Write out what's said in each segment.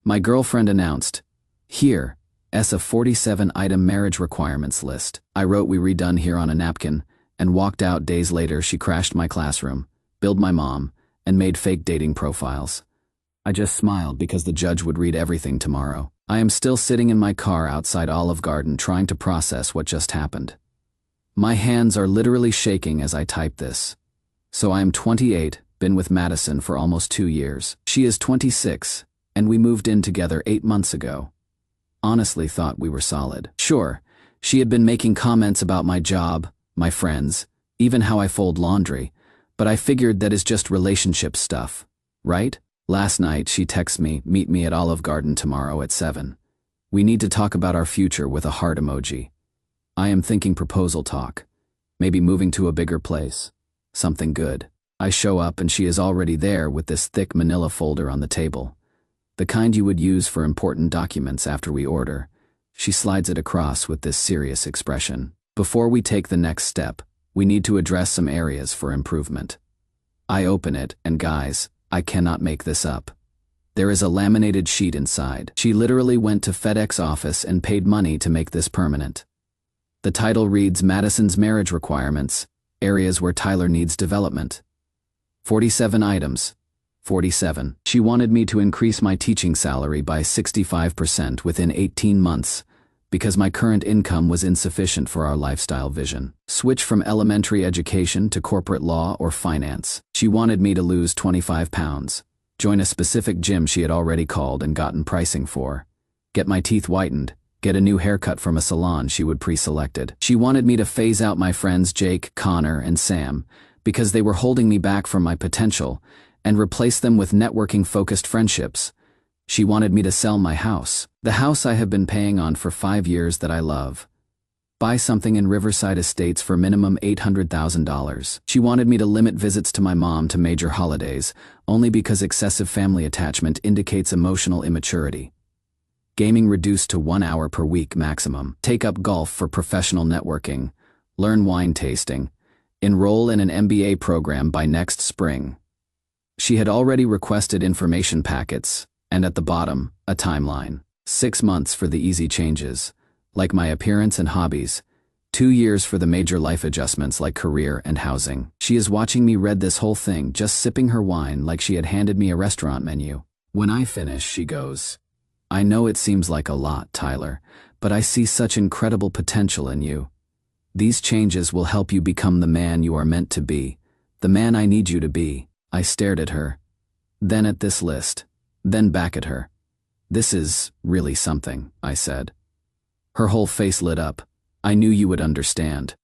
My girlfriend announced, "Here, a 47-item marriage requirements list." I wrote "we redone" here on a napkin, and walked out. Days later, she crashed my classroom, billed my mom, and made fake dating profiles. I just smiled because the judge would read everything tomorrow. I am still sitting in my car outside Olive Garden trying to process what just happened. My hands are literally shaking as I type this. So I am 28, been with Madison for almost 2 years. She is 26, and we moved in together 8 months ago. Honestly thought we were solid. Sure, she had been making comments about my job, my friends, even how I fold laundry, but I figured that is just relationship stuff, right? Last night she texted me, "Meet me at Olive Garden tomorrow at 7. We need to talk about our future," with a heart emoji. I am thinking proposal talk. Maybe moving to a bigger place. Something good. I show up and she is already there with this thick manila folder on the table. The kind you would use for important documents after we order. She slides it across with this serious expression. "Before we take the next step, we need to address some areas for improvement." I open it, and guys, I cannot make this up. There is a laminated sheet inside. She literally went to FedEx office and paid money to make this permanent. The title reads Madison's Marriage Requirements, Areas Where Tyler Needs Development. 47 items. 47. She wanted me to increase my teaching salary by 65% within 18 months because my current income was insufficient for our lifestyle vision. Switch from elementary education to corporate law or finance. She wanted me to lose 25 pounds. Join a specific gym she had already called and gotten pricing for. Get my teeth whitened. Get a new haircut from a salon she would pre-selected. She wanted me to phase out my friends Jake, Connor, and Sam because they were holding me back from my potential and replace them with networking-focused friendships. She wanted me to sell my house, the house I have been paying on for 5 years that I love. Buy something in Riverside Estates for minimum $800,000. She wanted me to limit visits to my mom to major holidays, only because excessive family attachment indicates emotional immaturity. Gaming reduced to 1 hour per week maximum. Take up golf for professional networking. Learn wine tasting. Enroll in an MBA program by next spring. She had already requested information packets, and at the bottom, a timeline. 6 months for the easy changes, like my appearance and hobbies. 2 years for the major life adjustments like career and housing. She is watching me read this whole thing, just sipping her wine like she had handed me a restaurant menu. When I finish, she goes, "I know it seems like a lot, Tyler, but I see such incredible potential in you. These changes will help you become the man you are meant to be, the man I need you to be." I stared at her, then at this list, then back at her. "This is really something," I said. Her whole face lit up. "I knew you would understand.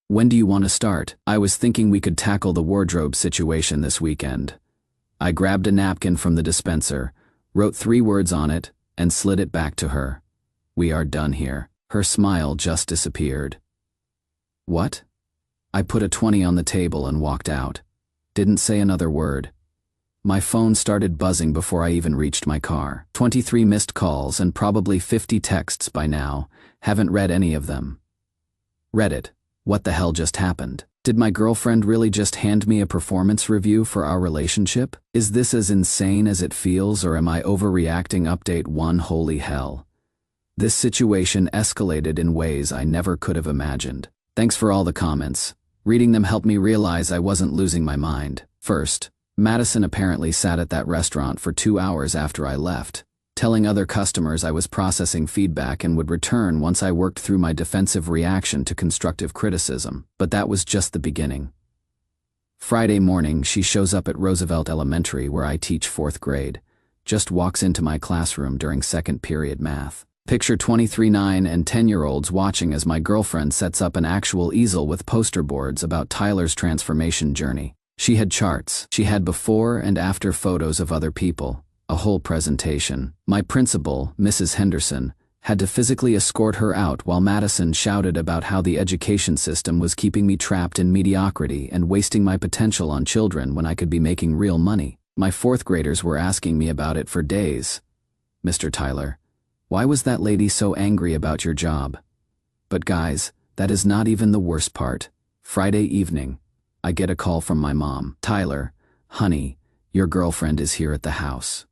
When do you want to start?" I was thinking we could tackle the wardrobe situation this weekend. I grabbed a napkin from the dispenser, wrote 3 words on it, and slid it back to her. "We are done here." Her smile just disappeared. "What?" I put a 20 on the table and walked out. Didn't say another word. My phone started buzzing before I even reached my car. 23 missed calls and probably 50 texts by now. Haven't read any of them. Reddit. What the hell just happened? Did my girlfriend really just hand me a performance review for our relationship? Is this as insane as it feels, or am I overreacting? Update 1. Holy hell. This situation escalated in ways I never could have imagined. Thanks for all the comments. Reading them helped me realize I wasn't losing my mind. First, Madison apparently sat at that restaurant for 2 hours after I left, telling other customers I was processing feedback and would return once I worked through my defensive reaction to constructive criticism. But that was just the beginning. Friday morning, she shows up at Roosevelt Elementary, where I teach 4th grade, just walks into my classroom during second period math. Picture 23, 9, and 10-year-olds watching as my girlfriend sets up an actual easel with poster boards about Tyler's transformation journey. She had charts. She had before and after photos of other people. A whole presentation. My principal, Mrs. Henderson, had to physically escort her out while Madison shouted about how the education system was keeping me trapped in mediocrity and wasting my potential on children when I could be making real money. My 4th graders were asking me about it for days. "Mr. Tyler, why was that lady so angry about your job?" But guys, that is not even the worst part. Friday evening, I get a call from my mom. "Tyler, honey, your girlfriend is here at the house."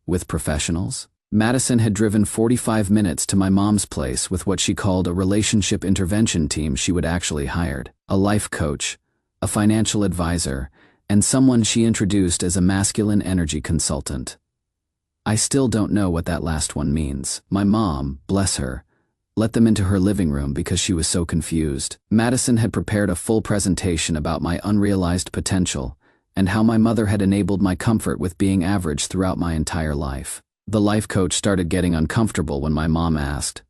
"With professionals?" Madison had driven 45 minutes to my mom's place with what she called a relationship intervention team she would actually hired, a life coach, a financial advisor, and someone she introduced as a masculine energy consultant. I still don't know what that last one means. My mom, bless her, let them into her living room because she was so confused. Madison had prepared a full presentation about my unrealized potential and how my mother had enabled my comfort with being average throughout my entire life. The life coach started getting uncomfortable when my mom asked,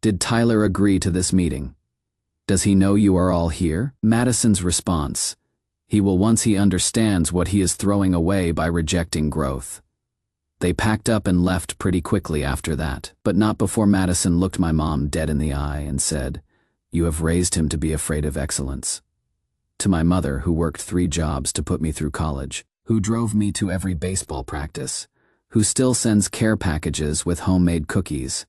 "Did Tyler agree to this meeting? Does he know you are all here?" Madison's response, "He will once he understands what he is throwing away by rejecting growth." They packed up and left pretty quickly after that, but not before Madison looked my mom dead in the eye and said, "You have raised him to be afraid of excellence." To my mother, who worked 3 jobs to put me through college, who drove me to every baseball practice, who still sends care packages with homemade cookies.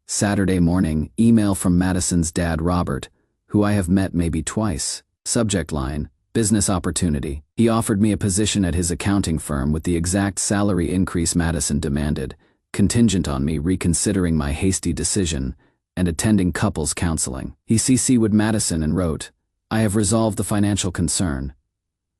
Saturday morning, email from Madison's dad, Robert, who I have met maybe twice. Subject line, business opportunity. He offered me a position at his accounting firm with the exact salary increase Madison demanded, contingent on me reconsidering my hasty decision and attending couples counseling. He CC'd Madison and wrote, "I have resolved the financial concern.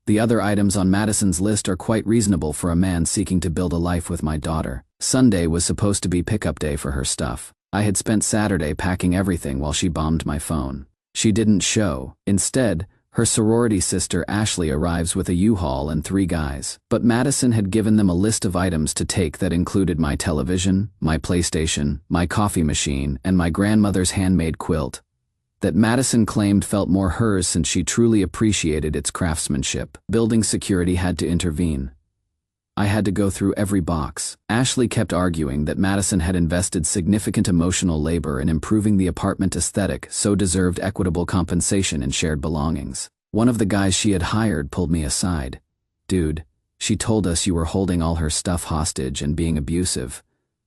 The other items on Madison's list are quite reasonable for a man seeking to build a life with my daughter." Sunday was supposed to be pickup day for her stuff. I had spent Saturday packing everything while she bombed my phone. She didn't show. Instead, her sorority sister Ashley arrives with a U-Haul and 3 guys. But Madison had given them a list of items to take that included my television, my PlayStation, my coffee machine, and my grandmother's handmade quilt, that Madison claimed felt more hers since she truly appreciated its craftsmanship. Building security had to intervene. I had to go through every box. Ashley kept arguing that Madison had invested significant emotional labor in improving the apartment aesthetic, so deserved equitable compensation in shared belongings. One of the guys she had hired pulled me aside. "Dude, she told us you were holding all her stuff hostage and being abusive,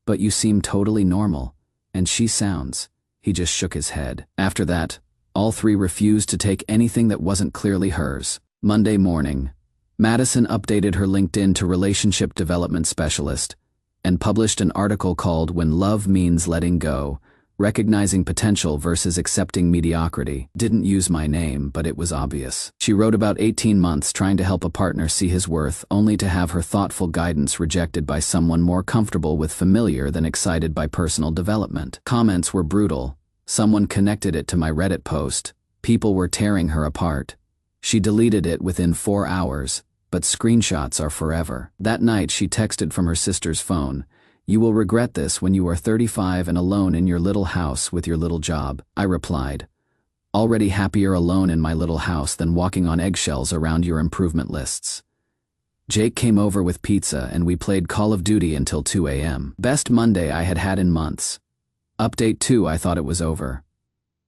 but you seem totally normal, and she sounds." He just shook his head. After that, all 3 refused to take anything that wasn't clearly hers. Monday morning, Madison updated her LinkedIn to Relationship Development Specialist and published an article called "When Love Means Letting Go, Recognizing Potential versus Accepting Mediocrity." Didn't use my name, but it was obvious. She wrote about 18 months trying to help a partner see his worth, only to have her thoughtful guidance rejected by someone more comfortable with familiar than excited by personal development. Comments were brutal. Someone connected it to my Reddit post. People were tearing her apart. She deleted it within 4 hours, but screenshots are forever. That night she texted from her sister's phone, "You will regret this when you are 35 and alone in your little house with your little job." I replied, "Already happier alone in my little house than walking on eggshells around your improvement lists." Jake came over with pizza and we played Call of Duty until 2 a.m. Best Monday I had had in months. Update 2, I thought it was over.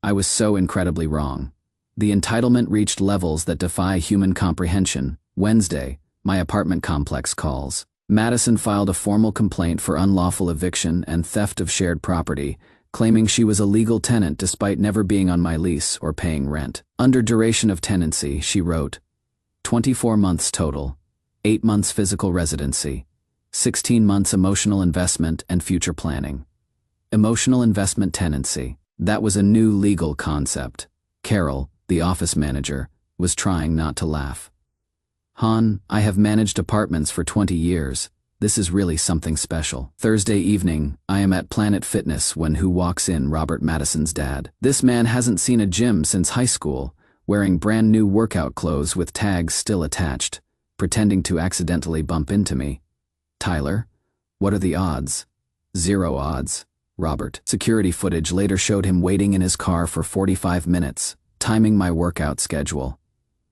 I was so incredibly wrong. The entitlement reached levels that defy human comprehension. Wednesday, my apartment complex calls. Madison filed a formal complaint for unlawful eviction and theft of shared property, claiming she was a legal tenant despite never being on my lease or paying rent. Under duration of tenancy, she wrote, 24 months total, 8 months physical residency, 16 months emotional investment and future planning. Emotional investment tenancy. That was a new legal concept. Carol, the office manager, was trying not to laugh. "Han, I have managed apartments for 20 years. This is really something special." Thursday evening, I am at Planet Fitness when who walks in? Robert, Madison's dad. This man hasn't seen a gym since high school, wearing brand new workout clothes with tags still attached, pretending to accidentally bump into me. "Tyler, what are the odds?" "0 odds, Robert." Security footage later showed him waiting in his car for 45 minutes, timing my workout schedule.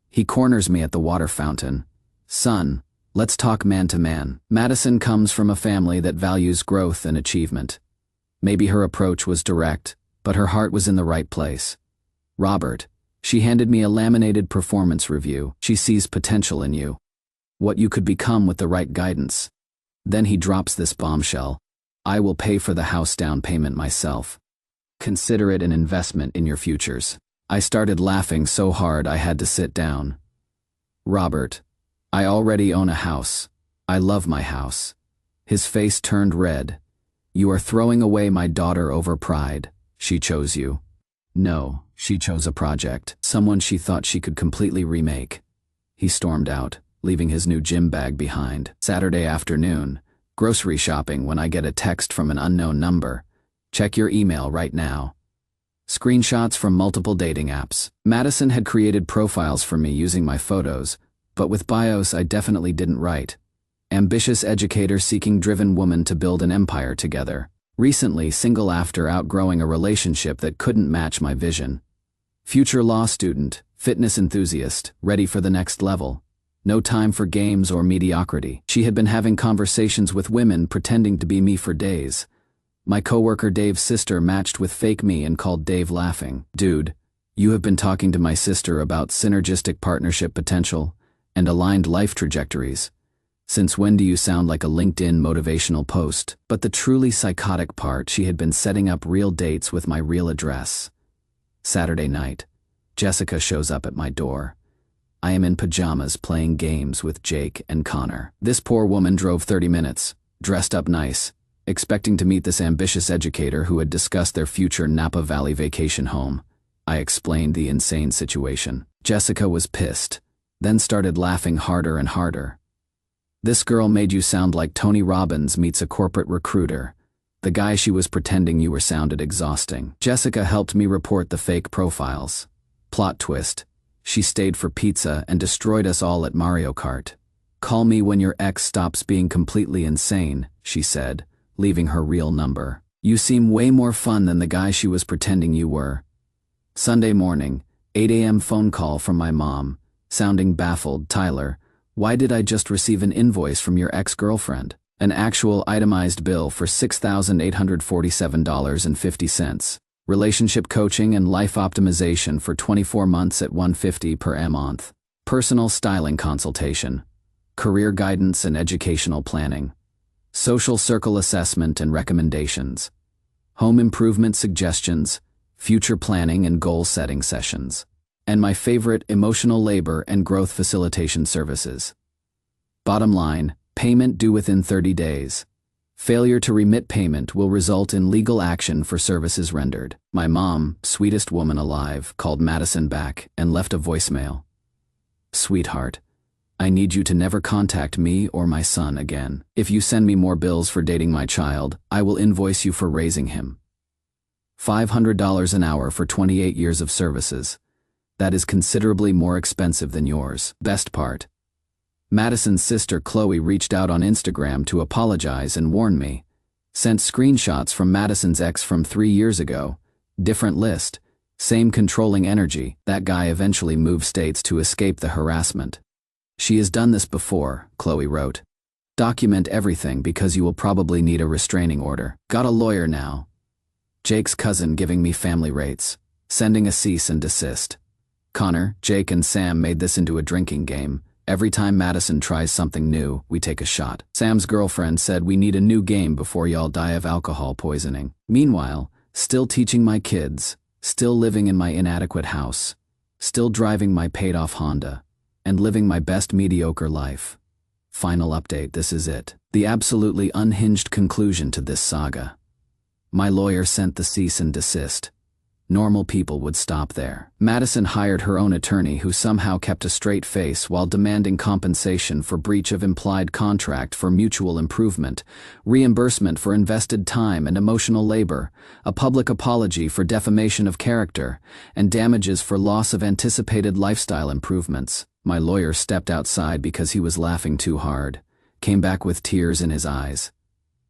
He corners me at the water fountain. "Son, let's talk man to man." Madison comes from a family that values growth and achievement. Maybe her approach was direct, but her heart was in the right place. "Robert," she handed me a laminated performance review. "She sees potential in you. What you could become with the right guidance." Then he drops this bombshell. "I will pay for the house down payment myself. Consider it an investment in your futures." I started laughing so hard I had to sit down. "Robert, I already own a house. I love my house." His face turned red. You are throwing away my daughter over pride. She chose you. No, she chose a project, someone she thought she could completely remake. He stormed out, leaving his new gym bag behind. Saturday afternoon, grocery shopping when I get a text from an unknown number. Check your email right now. Screenshots from multiple dating apps. Madison had created profiles for me using my photos, but with bios I definitely didn't write. Ambitious educator seeking driven woman to build an empire together. Recently single after outgrowing a relationship that couldn't match my vision. Future law student, fitness enthusiast, ready for the next level. No time for games or mediocrity. She had been having conversations with women pretending to be me for days. My coworker Dave's sister matched with fake me and called Dave laughing. Dude, you have been talking to my sister about synergistic partnership potential and aligned life trajectories. Since when do you sound like a LinkedIn motivational post? But the truly psychotic part, she had been setting up real dates with my real address. Saturday night, Jessica shows up at my door. I am in pajamas playing games with Jake and Connor. This poor woman drove 30 minutes, dressed up nice, expecting to meet this ambitious educator who had discussed their future Napa Valley vacation home. I explained the insane situation. Jessica was pissed, then started laughing harder and harder. This girl made you sound like Tony Robbins meets a corporate recruiter. The guy she was pretending you were sounded exhausting. Jessica helped me report the fake profiles. Plot twist. She stayed for pizza and destroyed us all at Mario Kart. Call me when your ex stops being completely insane, she said, leaving her real number. You seem way more fun than the guy she was pretending you were. Sunday morning, 8 a.m. phone call from my mom, sounding baffled. Tyler, why did I just receive an invoice from your ex-girlfriend? An actual itemized bill for $6,847.50. Relationship coaching and life optimization for 24 months at $150 per month. Personal styling consultation. Career guidance and educational planning. Social circle assessment and recommendations. Home improvement suggestions. Future planning and goal-setting sessions. And my favorite, emotional labor and growth facilitation services. Bottom line, payment due within 30 days. Failure to remit payment will result in legal action for services rendered. My mom, sweetest woman alive, called Madison back and left a voicemail. Sweetheart, I need you to never contact me or my son again. If you send me more bills for dating my child, I will invoice you for raising him. $500 an hour for 28 years of services. That is considerably more expensive than yours. Best part. Madison's sister Chloe reached out on Instagram to apologize and warn me. Sent screenshots from Madison's ex from 3 years ago. Different list. Same controlling energy. That guy eventually moved states to escape the harassment. She has done this before, Chloe wrote. Document everything because you will probably need a restraining order. Got a lawyer now. Jake's cousin giving me family rates. Sending a cease and desist. Connor, Jake and Sam made this into a drinking game. Every time Madison tries something new, we take a shot. Sam's girlfriend said we need a new game before y'all die of alcohol poisoning. Meanwhile, still teaching my kids, still living in my inadequate house, still driving my paid-off Honda, and living my best mediocre life. Final update, this is it. The absolutely unhinged conclusion to this saga. My lawyer sent the cease and desist. Normal people would stop there. Madison hired her own attorney who somehow kept a straight face while demanding compensation for breach of implied contract for mutual improvement, reimbursement for invested time and emotional labor, a public apology for defamation of character, and damages for loss of anticipated lifestyle improvements. My lawyer stepped outside because he was laughing too hard, came back with tears in his eyes.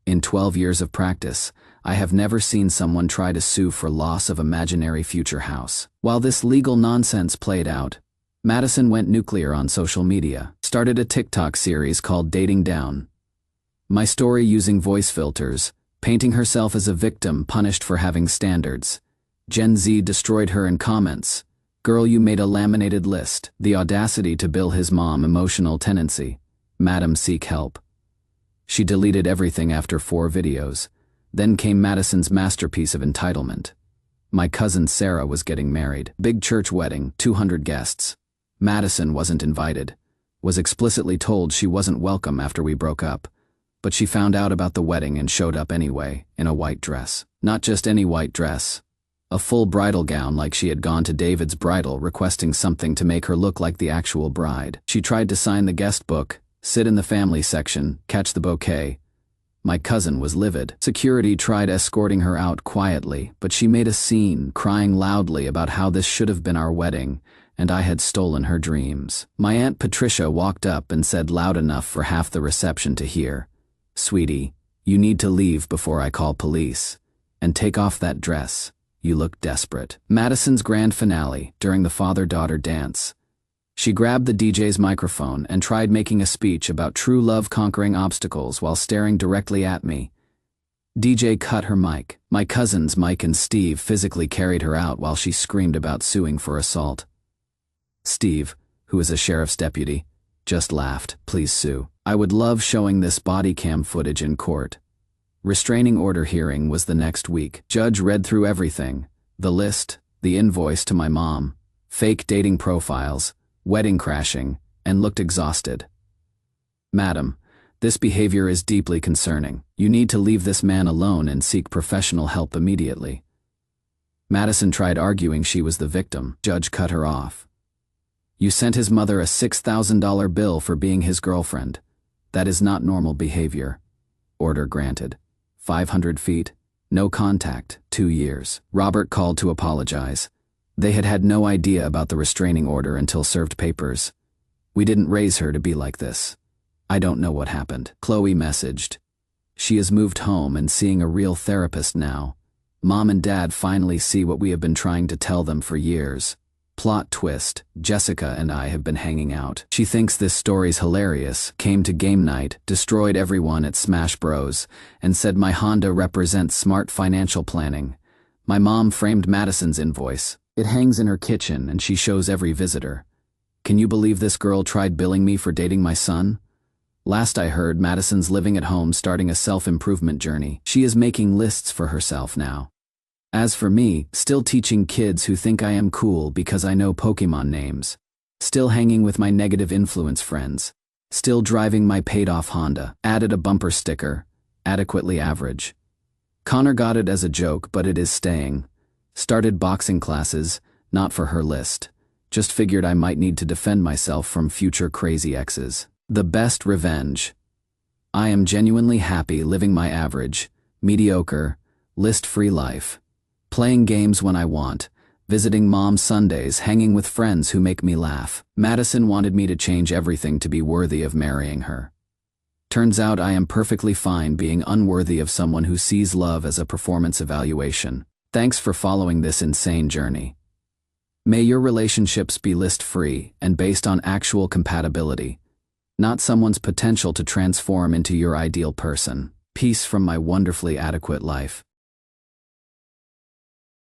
In 12 years of practice, I have never seen someone try to sue for loss of imaginary future house. While this legal nonsense played out, Madison went nuclear on social media, started a TikTok series called Dating Down. My story using voice filters, painting herself as a victim punished for having standards. Gen Z destroyed her in comments. Girl, you made a laminated list. The audacity to bill his mom emotional tenancy. Madam, seek help. She deleted everything after 4 videos. Then came Madison's masterpiece of entitlement. My cousin Sarah was getting married. Big church wedding, 200 guests. Madison wasn't invited. Was explicitly told she wasn't welcome after we broke up. But she found out about the wedding and showed up anyway, in a white dress. Not just any white dress. A full bridal gown, like she had gone to David's bridal requesting something to make her look like the actual bride. She tried to sign the guest book, sit in the family section, catch the bouquet. My cousin was livid. Security tried escorting her out quietly, but she made a scene, crying loudly about how this should have been our wedding, and I had stolen her dreams. My Aunt Patricia walked up and said loud enough for half the reception to hear, "Sweetie, you need to leave before I call police. And take off that dress. You look desperate." Madison's grand finale, during the father-daughter dance. She grabbed the DJ's microphone and tried making a speech about true love conquering obstacles while staring directly at me. DJ cut her mic. My cousins Mike and Steve physically carried her out while she screamed about suing for assault. Steve, who is a sheriff's deputy, just laughed. "Please sue. I would love showing this body cam footage in court." Restraining order hearing was the next week. Judge read through everything. The list, the invoice to my mom, fake dating profiles, wedding crashing, and looked exhausted. "Madam, this behavior is deeply concerning. You need to leave this man alone and seek professional help immediately." Madison tried arguing she was the victim. Judge cut her off. "You sent his mother a $6,000 bill for being his girlfriend. That is not normal behavior." Order granted. 500 feet, no contact, 2 years. Robert called to apologize. They had had no idea about the restraining order until served papers. "We didn't raise her to be like this. I don't know what happened." Chloe messaged. "She has moved home and seeing a real therapist now. Mom and Dad finally see what we have been trying to tell them for years." Plot twist, Jessica and I have been hanging out. She thinks this story's hilarious, came to game night, destroyed everyone at Smash Bros, and said my Honda represents smart financial planning. My mom framed Madison's invoice. It hangs in her kitchen and she shows every visitor. Can you believe this girl tried billing me for dating my son? Last I heard, Madison's living at home starting a self-improvement journey. She is making lists for herself now. As for me, still teaching kids who think I am cool because I know Pokemon names. Still hanging with my negative influence friends. Still driving my paid-off Honda. Added a bumper sticker. Adequately average. Connor got it as a joke, but it is staying. Started boxing classes, not for her list. Just figured I might need to defend myself from future crazy exes. The best revenge. I am genuinely happy living my average, mediocre, list-free life. Playing games when I want, visiting mom Sundays, hanging with friends who make me laugh. Madison wanted me to change everything to be worthy of marrying her. Turns out I am perfectly fine being unworthy of someone who sees love as a performance evaluation. Thanks for following this insane journey. May your relationships be list-free and based on actual compatibility, not someone's potential to transform into your ideal person. Peace from my wonderfully adequate life.